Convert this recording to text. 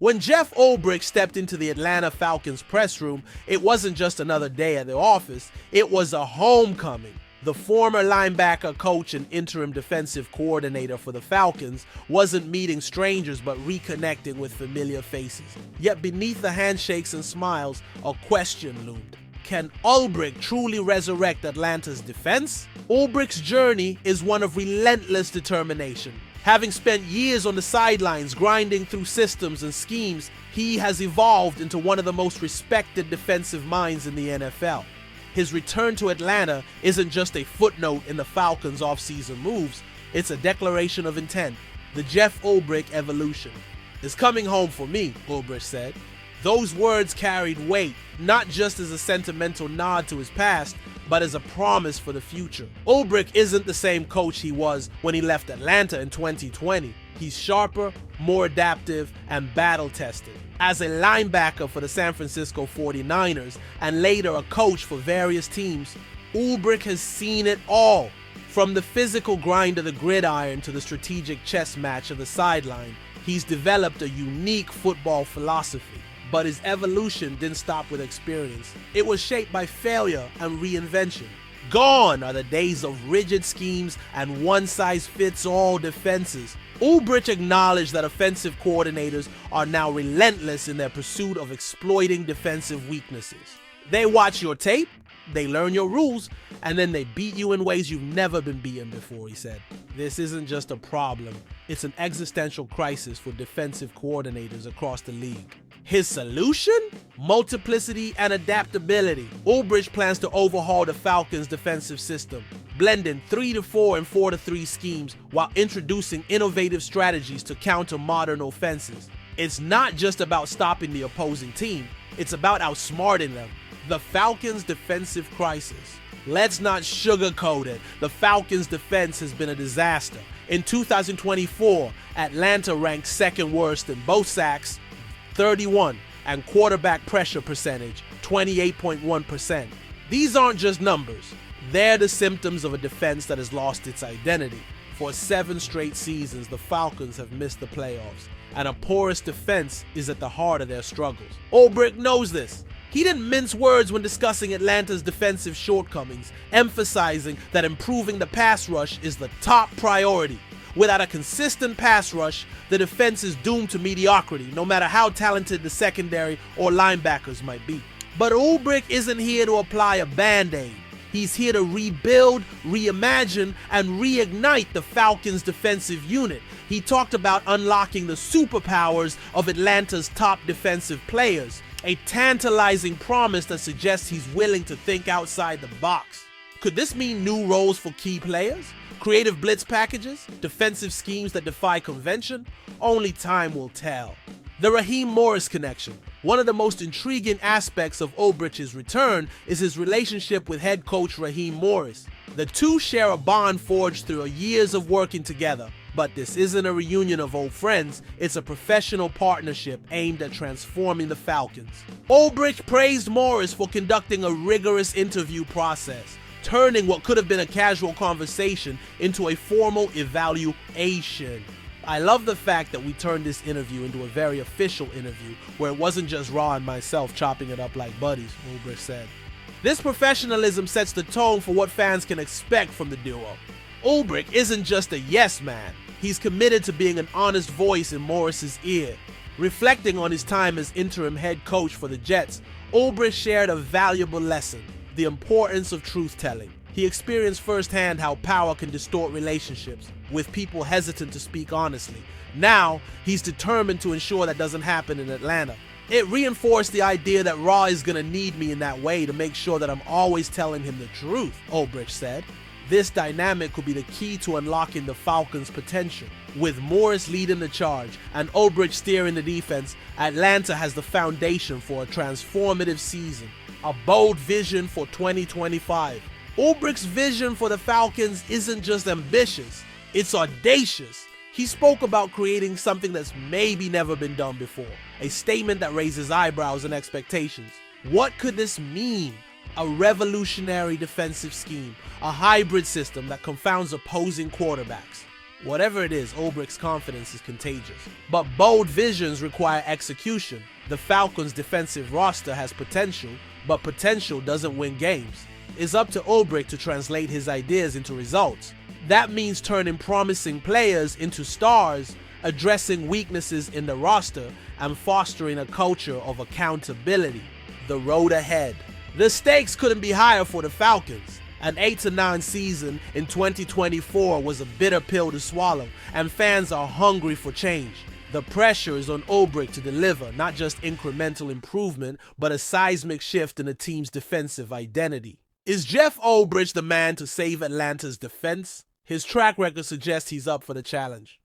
When Jeff Ulbrich stepped into the Atlanta Falcons press room, it wasn't just another day at the office, it was a homecoming. The former linebacker coach and interim defensive coordinator for the Falcons wasn't meeting strangers but reconnecting with familiar faces. Yet beneath the handshakes and smiles, a question loomed. Can Ulbrich truly resurrect Atlanta's defense? Ulbrich's journey is one of relentless determination. Having spent years on the sidelines grinding through systems and schemes, he has evolved into one of the most respected defensive minds in the NFL. His return to Atlanta isn't just a footnote in the Falcons' offseason moves, it's a declaration of intent. The Jeff Ulbrich evolution is coming home for me, Ulbrich said. Those words carried weight, not just as a sentimental nod to his past, but as a promise for the future. Ulbrich isn't the same coach he was when he left Atlanta in 2020. He's sharper, more adaptive, and battle-tested. As a linebacker for the San Francisco 49ers and later a coach for various teams, Ulbrich has seen it all. From the physical grind of the gridiron to the strategic chess match of the sideline, he's developed a unique football philosophy. But his evolution didn't stop with experience. It was shaped by failure and reinvention. Gone are the days of rigid schemes and one-size-fits-all defenses. Ulbrich acknowledged that offensive coordinators are now relentless in their pursuit of exploiting defensive weaknesses. They watch your tape, they learn your rules, and then they beat you in ways you've never been beaten before, he said. This isn't just a problem, it's an existential crisis for defensive coordinators across the league. His solution? Multiplicity and adaptability. Ulbrich plans to overhaul the Falcons' defensive system, blending 3-4 and 4-3 schemes while introducing innovative strategies to counter modern offenses. It's not just about stopping the opposing team, it's about outsmarting them. The Falcons' defensive crisis. Let's not sugarcoat it. The Falcons' defense has been a disaster. In 2024, Atlanta ranked second worst in both sacks, 31, and quarterback pressure percentage, 28.1%. These aren't just numbers. They're the symptoms of a defense that has lost its identity. For 7 straight seasons, the Falcons have missed the playoffs, and a porous defense is at the heart of their struggles. Ulbrich knows this. He didn't mince words when discussing Atlanta's defensive shortcomings, emphasizing that improving the pass rush is the top priority. Without a consistent pass rush, the defense is doomed to mediocrity, no matter how talented the secondary or linebackers might be. But Ulbrich isn't here to apply a band-aid. He's here to rebuild, reimagine, and reignite the Falcons' defensive unit. He talked about unlocking the superpowers of Atlanta's top defensive players, a tantalizing promise that suggests he's willing to think outside the box. Could this mean new roles for key players? Creative blitz packages? Defensive schemes that defy convention? Only time will tell. The Raheem Morris connection. One of the most intriguing aspects of Ulbrich's return is his relationship with head coach Raheem Morris. The two share a bond forged through years of working together. But this isn't a reunion of old friends, it's a professional partnership aimed at transforming the Falcons. Ulbrich praised Morris for conducting a rigorous interview process, turning what could have been a casual conversation into a formal evaluation. I love the fact that we turned this interview into a very official interview where it wasn't just Raw and myself chopping it up like buddies, Ulbrich said. This professionalism sets the tone for what fans can expect from the duo. Ulbrich isn't just a yes man, he's committed to being an honest voice in Morris's ear. Reflecting on his time as interim head coach for the Jets, Ulbrich shared a valuable lesson: the importance of truth-telling. He experienced firsthand how power can distort relationships, with people hesitant to speak honestly. Now, he's determined to ensure that doesn't happen in Atlanta. It reinforced the idea that Raw is gonna need me in that way to make sure that I'm always telling him the truth, Ulbrich said. This dynamic could be the key to unlocking the Falcons' potential. With Morris leading the charge and Ulbrich steering the defense, Atlanta has the foundation for a transformative season. A bold vision for 2025. Ulbrich's vision for the Falcons isn't just ambitious, it's audacious. He spoke about creating something that's maybe never been done before, a statement that raises eyebrows and expectations. What could this mean? A revolutionary defensive scheme, a hybrid system that confounds opposing quarterbacks. Whatever it is, Ulbrich's confidence is contagious. But bold visions require execution. The Falcons' defensive roster has potential, but potential doesn't win games. It's up to Ulbrich to translate his ideas into results. That means turning promising players into stars, addressing weaknesses in the roster, and fostering a culture of accountability. The road ahead. The stakes couldn't be higher for the Falcons. An 8-9 season in 2024 was a bitter pill to swallow, and fans are hungry for change. The pressure is on Ulbrich to deliver not just incremental improvement, but a seismic shift in the team's defensive identity. Is Jeff Ulbrich the man to save Atlanta's defense? His track record suggests he's up for the challenge.